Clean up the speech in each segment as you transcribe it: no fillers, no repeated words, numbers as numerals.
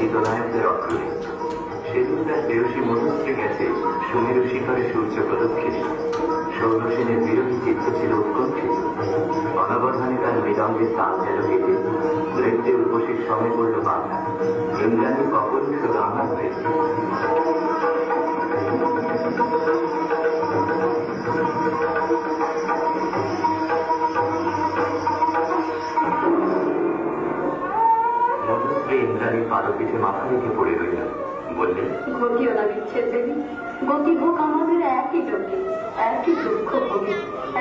চিত্রনায়কদের অক্ষরে। সেদিন তার প্রেয়সী মধুশ্রী গেছে সুমেরু শিখরে সূর্য প্রদক্ষিণে। সৌরসেনের বিরোধী চিত্ত ছিল উৎকণ্ঠিত। অনবধানে তার মৃদঙ্গের তাল যেন কেটে নৃত্যে উপসীর সময় পড়ল বাধা। ইন্দ্রাণী অপরিষ্ঠ রান্না হয়েছে। মধুশ্রী ইন্দ্রাণীর পাদপীঠে মাথা রেখে পড়ে রইল। বললেন, গতিও না বিচ্ছেদ দেবী, গতি ভোগ আমাদের একই যোগ্যে, একই দুঃখ ভোগে,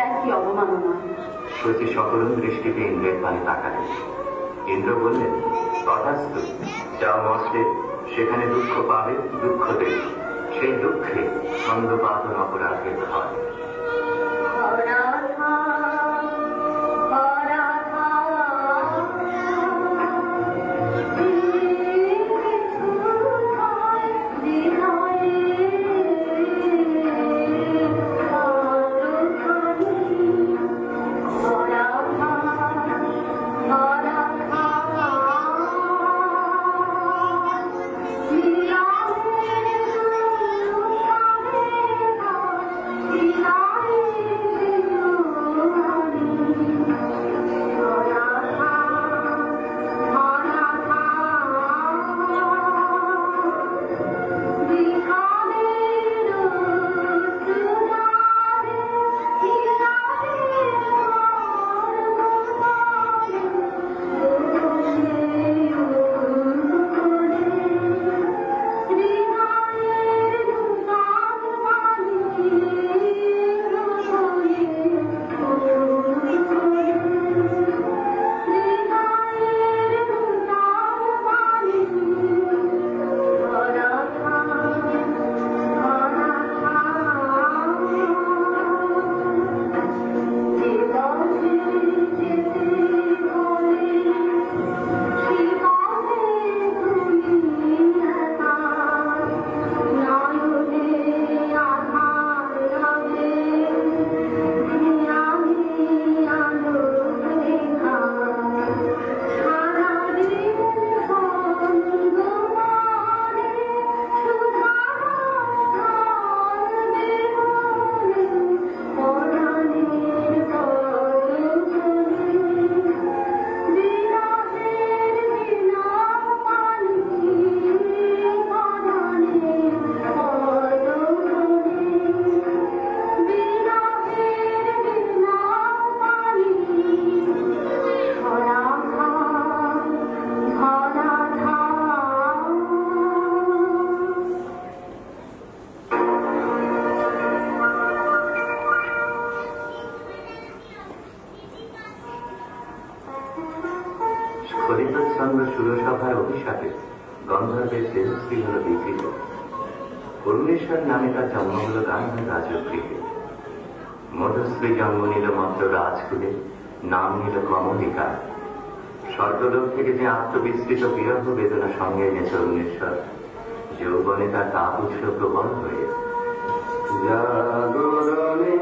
একই অবমাননা। সতী সকরুণ দৃষ্টিতে ইন্দ্রের পানে তাকালেন। ইন্দ্র বললেন, তথাস্তু, যাও মস্তে, সেখানে দুঃখ পাবে, দুঃখ দেবে। সেই দুঃখে ছন্দপাতন অপরাধের হয়। সুরসভায় অভিশাপে গন্ধর্বের তেজস্বী হল বিকৃত। করুণেশ্বর নামে তার জন্ম হল গান্ধী রাজগৃহে। মধুশ্রী জন্ম নিল মন্ত্র রাজকুলে, নাম নিল কমলিকা। স্বর্গলোক থেকে যে আত্মবিস্তৃত বিরহ বেদনা সঙ্গে এনেছে করুণেশ্বর, যৌবনে তার তাপ উঠল প্রবল হয়ে। জাগরণে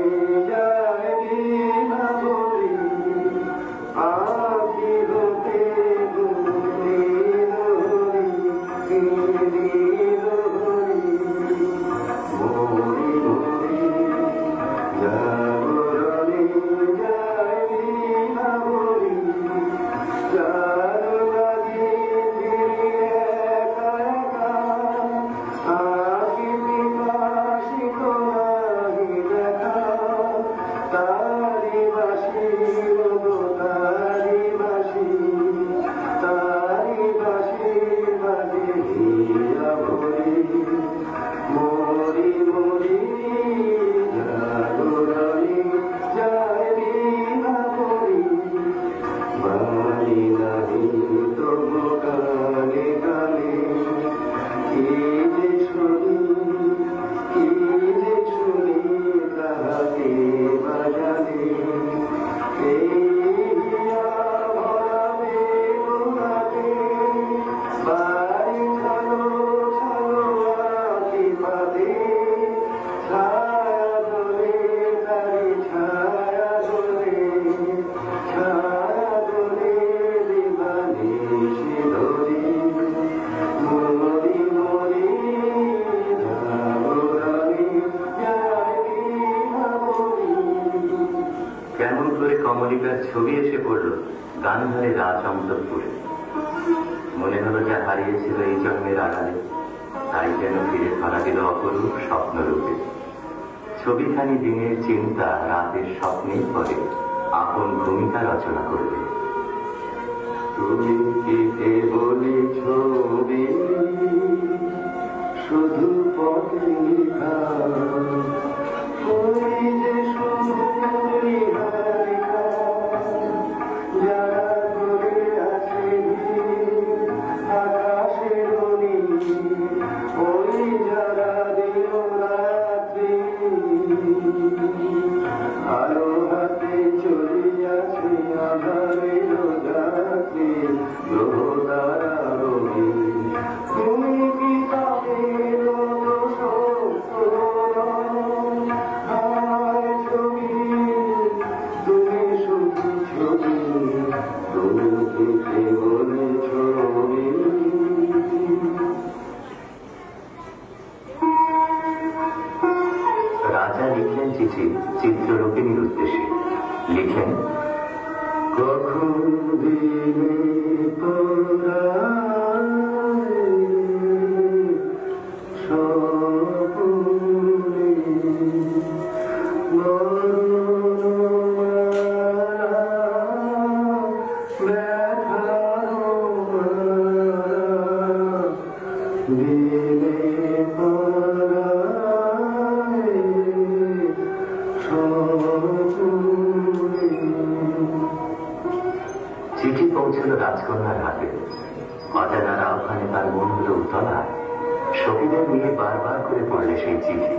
মনিকার ছবি এসে পড়ল গান্ধারে রাজ অন্তঃপুরে। মনে হলো যা হারিয়েছিল এই জন্মের আড়ালে তাই যেন ফিরে ধরা দিল অপরূপ স্বপ্নরূপে। ছবিখানি দিনের চিন্তা রাতের স্বপ্নের পরে আপন ভূমিকা রচনা করবে। তুমি কি বলি ছবি শুধু পথে লিখা, ওই যে সুন্দরী হারিকা যারা ধরে আছে আকাশের নীল, ওই যারা দিল রাত্রি আলো হাতে চলিয়াছে আধারের রাত্রি গ্রহ দ্বারা রবি। তুমি কি তাদের ছবি, তুমি শুধু ছবি, তুমি কি বলে ছবি। রাজা লিখলেন চিঠি চিত্ররূপিণীর উদ্দেশ্যে। লিখলেন, কখন দিলে তোরা স্বপ্নে ব্যথার দিলে চিঠি পৌঁছল রাজকন্যার হাতে। অজানার আহ্বানে তার মন হল উতলা। সখীদের নিয়ে বারবার করে পড়লে সেই চিঠি।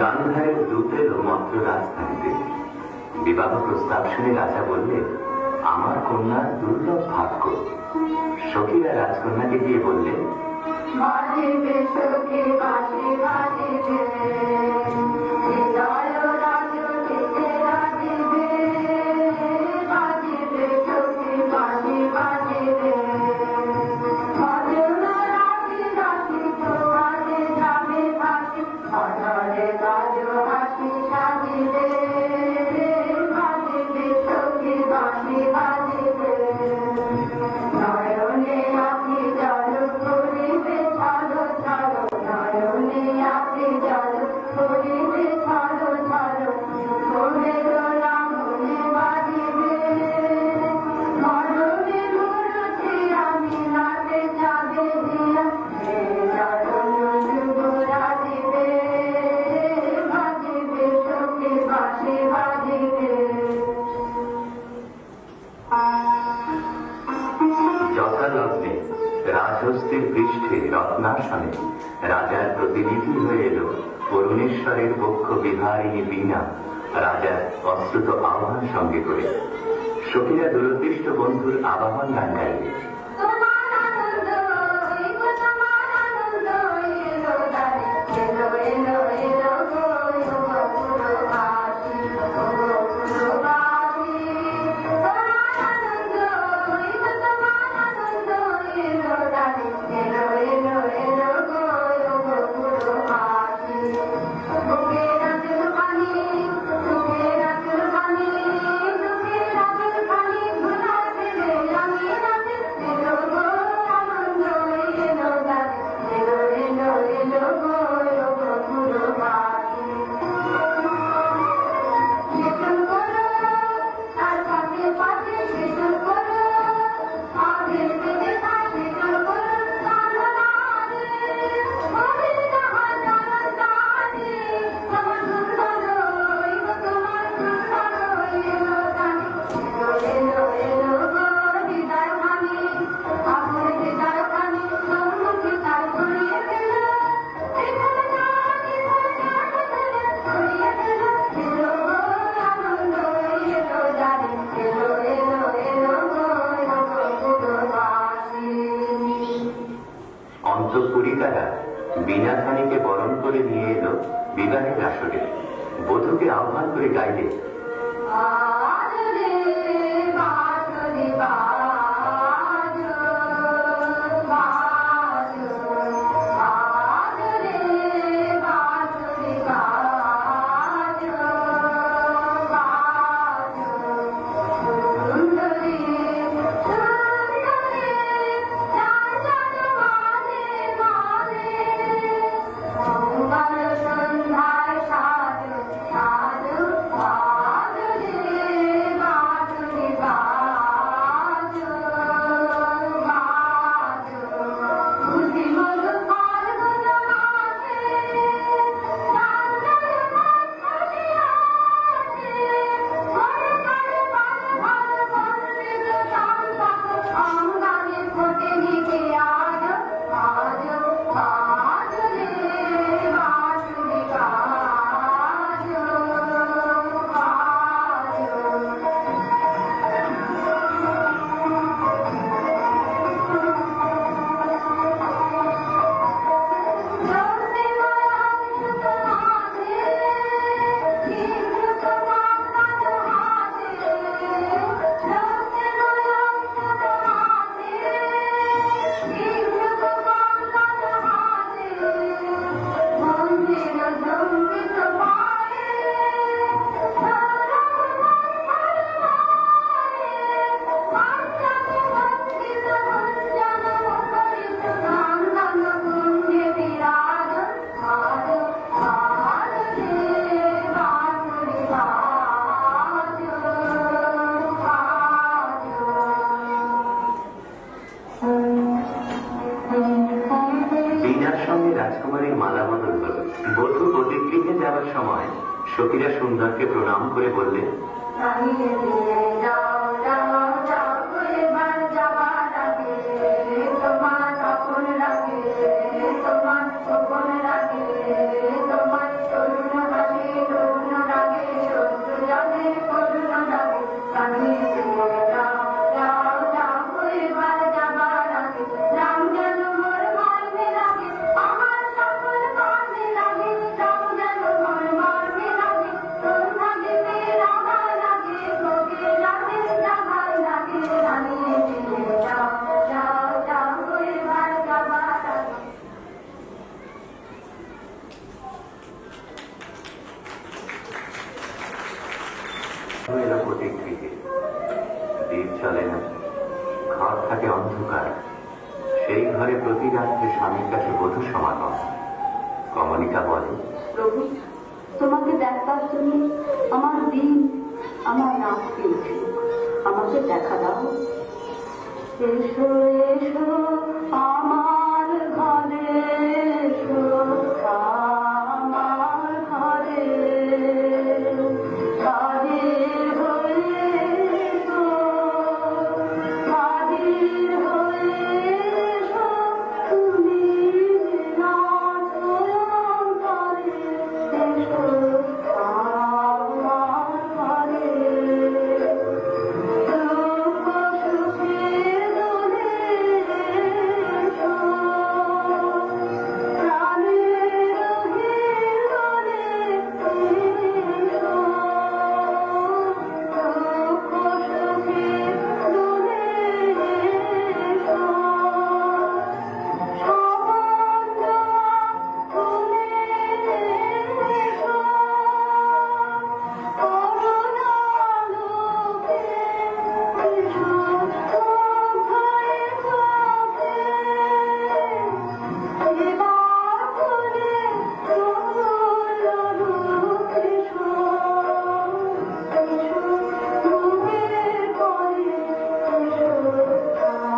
গান্ধারের দূত এলো মাত্র রাজধানীতে। বিবাহ প্রস্তাব শুনে রাজা বললেন, আমার কন্যার দুর্লভ ভাগ্য। সখীরা রাজকন্যাকে গিয়ে বললেন, বাজিবে সখী বাজি বাজিবে, হৃদয় রাজনীতে রাজিবে, বাজিবে সখী বাজি বাজিবে, ভজনা রাখি রাখি তোমারে যাবে ভাসি, অনরে বাজ হাসি সাজিবে, বাজিবে সখী বাজি বাজিবে, নয়নে আখি জল করিবে ছালো ছালো, নয়নে আখি জল করিবে ছালো ছালো, মনে দোলা মনে বাজিবে, মরণে ঘুরছি আমি নাচে যাবে দিয়া, যুগ রাজিবে, বাজিবে সখী বাঁশি বাজিবে। যথালগ্নে রাজহস্তের পৃষ্ঠে রত্নাসনে রাজার প্রতিনিধি হয়ে এলো পরমেশ্বরের পক্ষ বিহারিণী বীণা রাজার অস্ত্রুত আহ্বান সঙ্গে করে। সখীরা দুরদৃষ্ট বন্ধুর আবাহন গান গাইবে। এলো এলো এলো করে নিয়ে এলো বিবাহের আসরে। বধূকে আহ্বান করে গাইলে, রাজকুমারীর মালা বদল হল। বধূ প্রতিগৃহে যাওয়ার সময় সখীরা সুন্দরকে প্রণাম করে বললে, এলো প্রতিগৃহে। দীপ চলে না, ঘর থাকে অন্ধকার। সেই ঘরে প্রতি রাত্রে স্বামীর কাছে বধূ সমাগম। কমলিকা বলে, প্রভু, তোমাকে দেখবার জন্য আমার দিন আমার নাক পেয়েছে, আমাকে দেখা দাও। এসো এসো আমার ঘরে, এসো আমার ঘরে, কাদের হয়ে এসো, কাদের হয়ে এসো, তুমি নাচো অন্তরে, এসো আমার ঘরে। দুঃখ সুখে দোলে এসো, প্রাণের হিন্দোলে এসো, দুঃখ সুখে দোলে এসো, সম্বন্ধ তুলে এসো, করুণালোকে এসো, মুগ্ধয়ে চোখে, এবার খুলে প্রফুল্ল রূপ এসো, এসো মুখের পরে, এসো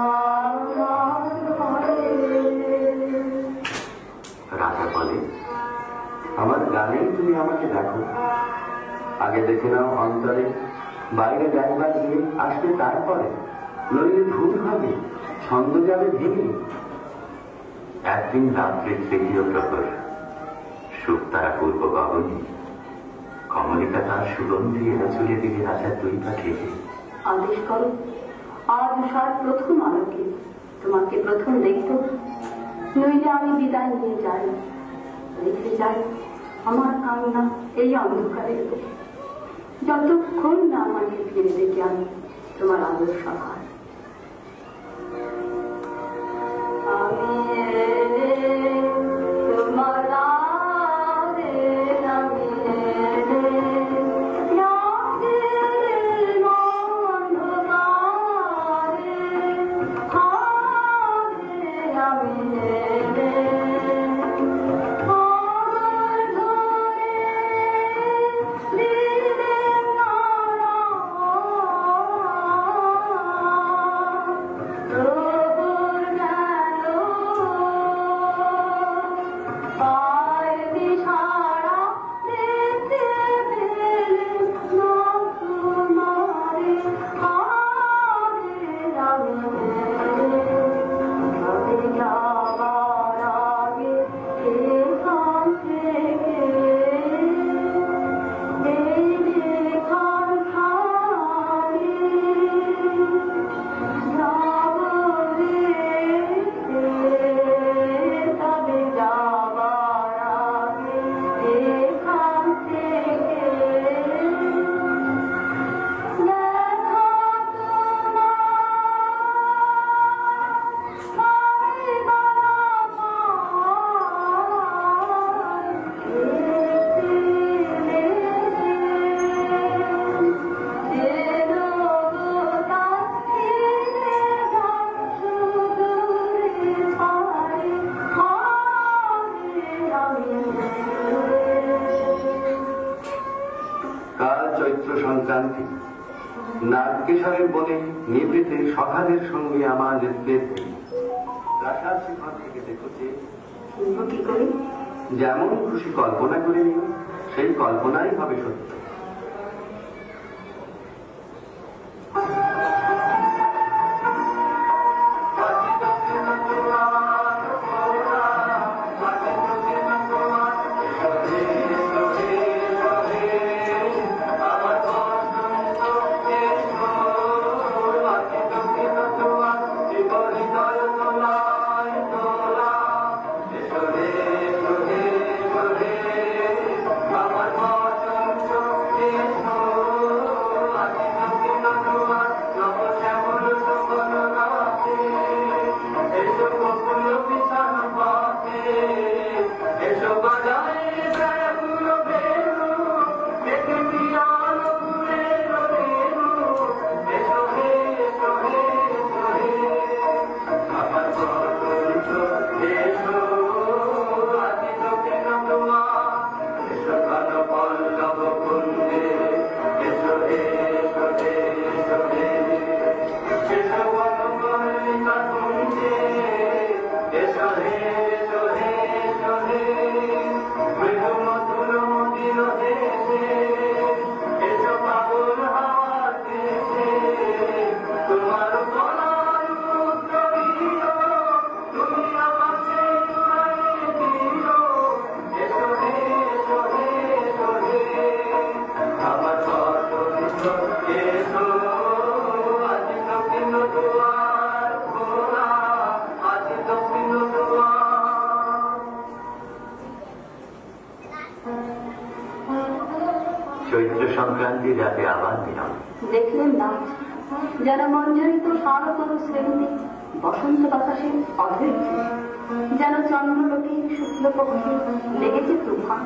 আমার ঘরে। রাজা বলে, আমার গানেই তুমি আমাকে দেখো। আগে দেখে নাও অন্তরে, বাইরে দেখবার গিয়ে আসবে তারপরে, নইলে ভুল হবে, ছন্দ যাবে ভেঙে। একদিন রাত্রে তৃতীয় প্রহর, শুকতারা পূর্ব গগনে, কমলিকা তার সুগন্ধি এনে চলে দিলে রাজার দুই পা থেকে। আদেশ করো, আজ উষার প্রথম আলোকে তোমাকে প্রথম দেখব, নইলে আমি বিদায় নিয়ে যাই। রেখে যায় আমার কান্না এই অন্ধকারের বুকে, যতক্ষণ না আমাকে ফিরে দেখে আমি তোমার আদর সভায়। আমি তোমার সংক্রান্তি নাগকেশরের বনে নিভৃতে সখাদের সঙ্গে আমার প্রাসাদ শিখর থেকে দেখছে কি করে যেমন খুশি কল্পনা করে নিও, সেই কল্পনাই হবে সত্য। চৈত্র সংক্রান্তি রাতে আবার দিলাম দেখলেন না যারা মঞ্জরিত শারদর শ্রেণী বসন্ত বাতাসে অধৈর্য, যেন চন্দ্রলোকে শুক্লপক্ষে লেগেছে তুফান।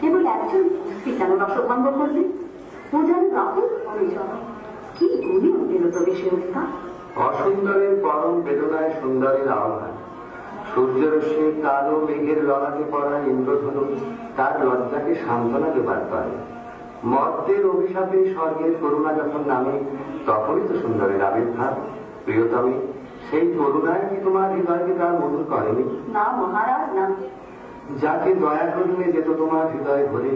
কেবল একজন স্ত্রী কেন রসভঙ্গ করবে, পূজার রাহুল অনুচর কি গুণী পেল প্রবেশে উঠা। অসুন্দরের পরম বেদনায় সুন্দরের আহ্বান, সূর্যরশ্মি কালো মেঘের ললাটে পড়া ইন্দ্রধনু তার লজ্জাকে সান্ত্বনা দেবার পারে। মর্তের অভিশাপে স্বর্গের করুণা যখন নামে, তখনই তো সুন্দরের আবির্ভাব। প্রিয়তমে, সেই করুণায় কি তোমার হৃদয়কে তার মধুর করেনি? না মহারাজ না। যাকে দয়া করলে যেত তোমার হৃদয় ভরে,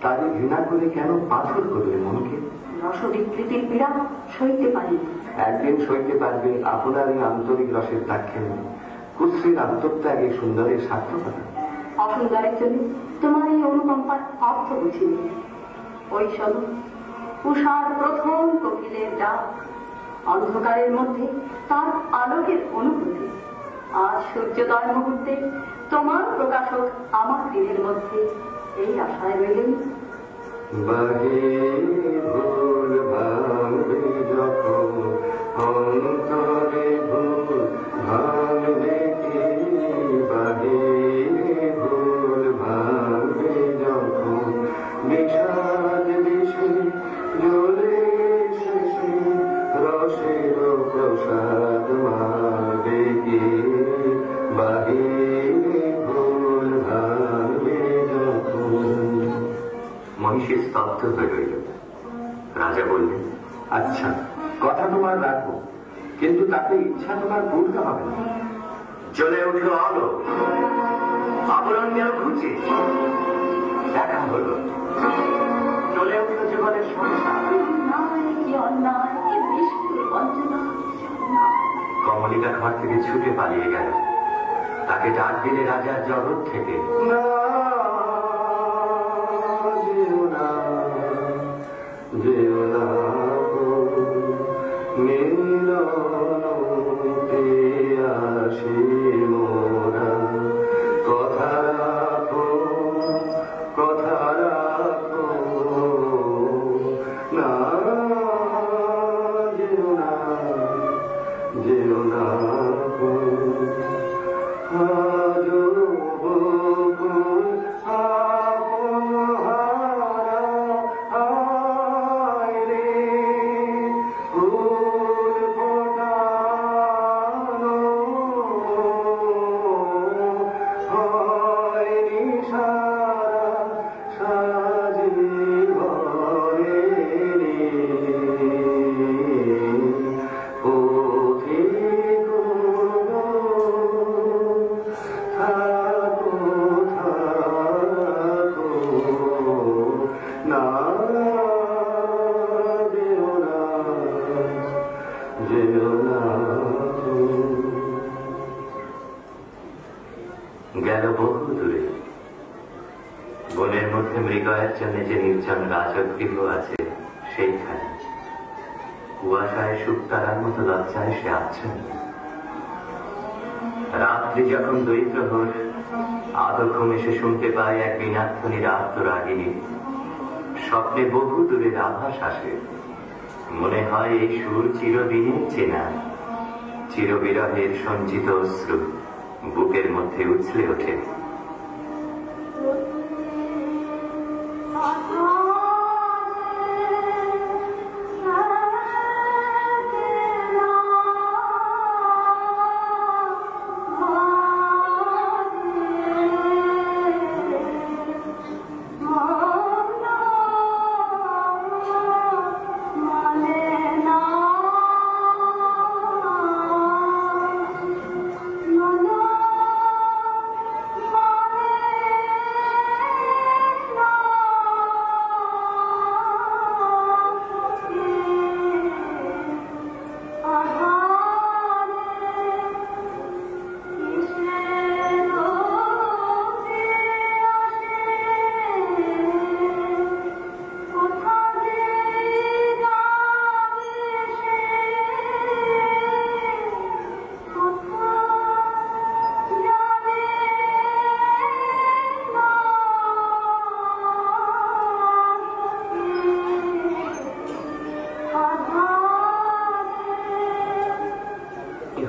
তাকে ঘৃণা করে কেন পাথর করলে মনকে? রসবিকৃতির পীড়া সইতে পারি। একদিন সইতে পারবে আপনার এই আন্তরিক রসের দাক্ষিণ্য, কুৎসির আত্মত্যাগে সুন্দরের সার্থকতা। অসুন্দরের জন্য তোমার এই অনুকম্পার অর্থ বুঝিনি। ওই সব উষার প্রথম কোকিলের ডাক, অন্ধকারের মধ্যে তার আলোকের অনুভূতি। আজ সূর্যোদয় মুহূর্তে তোমার প্রকাশক আমার দিনের মধ্যে এই আশায় রইলেন। ভুল ভাঙবে যখন অন্তরে ভুল ভাঙবে কি, বাহিরে ভুল ভাঙবে যখন বিষাদ বিষে জ্বলে শেষে রসের প্রসাদ মারবে কি, বাহিরে ভুল ভাঙবে যখন। মহিষী স্তব্ধ হয়ে রইল। রাজা বললেন, আচ্ছা, কথা তোমার রাখবো, কিন্তু তাতে ইচ্ছা তোমার পূর্ণ হবে না। জ্বলে উঠল আলো, আবরণ গেল ঘুচে, দেখা হলো, চলে উঠল জীবনের সংসার। কমলিকা ঘর থেকে ছুটে পালিয়ে গেল। তাকে ডাক দিলে রাজার জগৎ থেকে, কথা রাখো, কথা রাখো, না যেও না, যেও না আজো বকুল আপনহারা আয় রে, ফুল ফোটানো হয় নিশারা সাজীবনে রে, পথিক থাকো থাকো, না যেও না, যেও না। গেল বহু দূরে। বনের মধ্যে মৃগয়ের জন্য যে নির্জন রাজগৃহ আছে সেইখানে কুয়াশায় শুকতারার মতো লজ্জায় সে আচ্ছন্ন। রাত্রি যখন দ্বৈপ্রহর, আদো ঘুমে সে শুনতে পায় এক বিনাধ্বনি রাগিনী। স্বপ্নে বহু দূরের আভাস আসে। মনে হয় এই সুর চিরদিনের চেনা। চিরবিরহের সঞ্চিত অশ্রু বুকের মধ্যে উছলে ওঠে।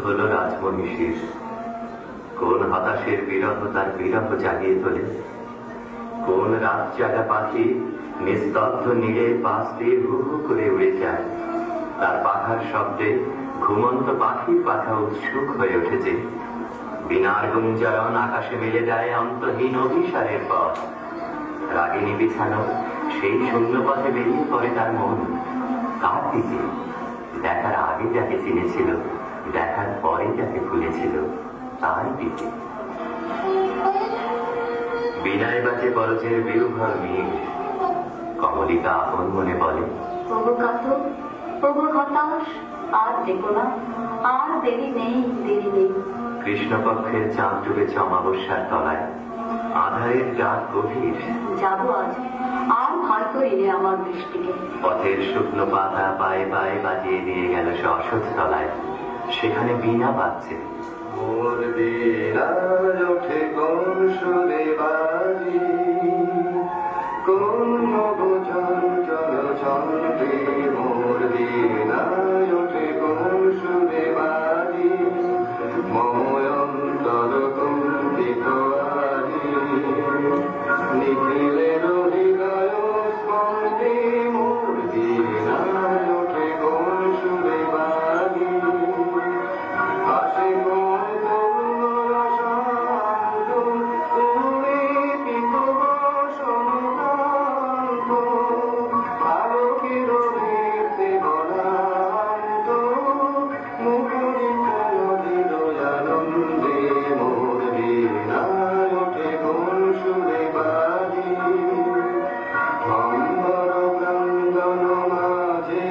হলো রাজমহিষীর। কোন হতাশের বিরহ তার বিরহ জাগিয়ে তোলে। কোন রাত জাগা পাখি নিস্তব্ধ নীড়ে পাশ দিয়ে হু হু করে উড়ে যায়। তার পাখার শব্দে ঘুমন্ত পাখির পাখা উৎসুক হয়ে উঠেছে। বিনার গুঞ্জরণ আকাশে মিলে যায় অন্তহীন অভিসারের পথ। রাগিনী বিছানো সেই শূন্য পথে বেরিয়ে পড়ে তার মন। কার দিকে? দেখার আগে যাকে চিনেছিল, দেখার পরে যাকে ভুলেছিল তার দিকে। বিনায় বাজে বরজের বিরুভর মেঘ। কমলিকা আপন মনে বলে, প্রভু কাতর, প্রভু হতাশ, আর দেখো না, আর দেরি নেই, দেরি নেই। কৃষ্ণপক্ষের চাঁদ ডুবেছে অমাবস্যার তলায়। আধারের রাত গভীর। যাব আজ, আর ভয় করিলে আমার দৃষ্টিকে। পথের শুকনো পাতা পায়ে পায়ে বাজিয়ে দিয়ে গেল সে অসৎ তলায়। সেখানে বীণা বাজছে, মোর বীণায় ওঠে কোন সুরে বাজি, কোন নব চঞ্চল ছন্দে মোর বীণায় ওঠে কোন সুরে বাজি, মময় অন্তর কুণ্ঠিত আজি, নিখিলের হৃদয় স্পন্দে মোর বীণায় ওঠে কোন সুরে বাজি, আসে কোন তরুণ রসান্ত তুমি পিতব সন্তান্ত, আলোকের দীপ্তে বলান্ত, মুখরিত নদীর আনন্দে মোর বীণায় ওঠে কোন সুরে বাজি, অম্বর ক্রন্দন মাঝে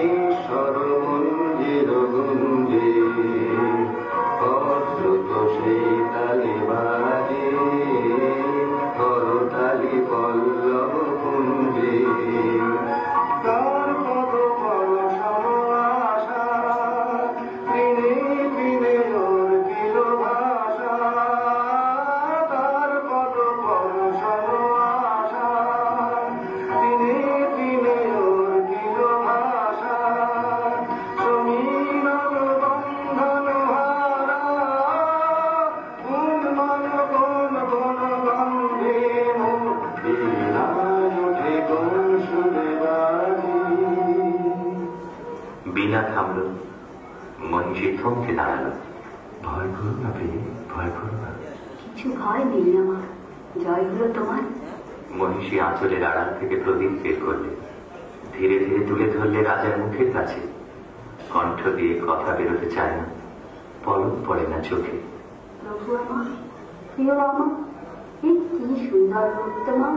ঈশ্বর মন্দির গুঞ্জে, অদ্ভুত সেই তালি বাজে করতালি পল্লব কুঞ্জে, তার পদ পরশম আশা দিনে দিনে ওর দিল ভাষা, তার পদ পরশম আশা দিনে দিনে ওর দিল ভাষা, সমীরণ বন্ধন হারা উন্মন কোন কোন গন্ধে মোর বীণায় ওঠে কোন সুরে বাজি। বীণা থামল, মহিষী থমকে দাঁড়ালো। ভয় করো না প্রিয়ে, ভয় করো না। কিছু ভয় নেই আমার, জয় হলো তোমার। মহিষী আঁচলের আড়াল থেকে প্রদীপ বের করলে, ধীরে ধীরে তুলে ধরলে রাজার মুখের কাছে। কণ্ঠ দিয়ে কথা বেরোতে চায় না, পলক পড়ে না চোখে। প্রভু আমার, প্রিয় আমার, এই কি সুন্দর রূপ তোমার।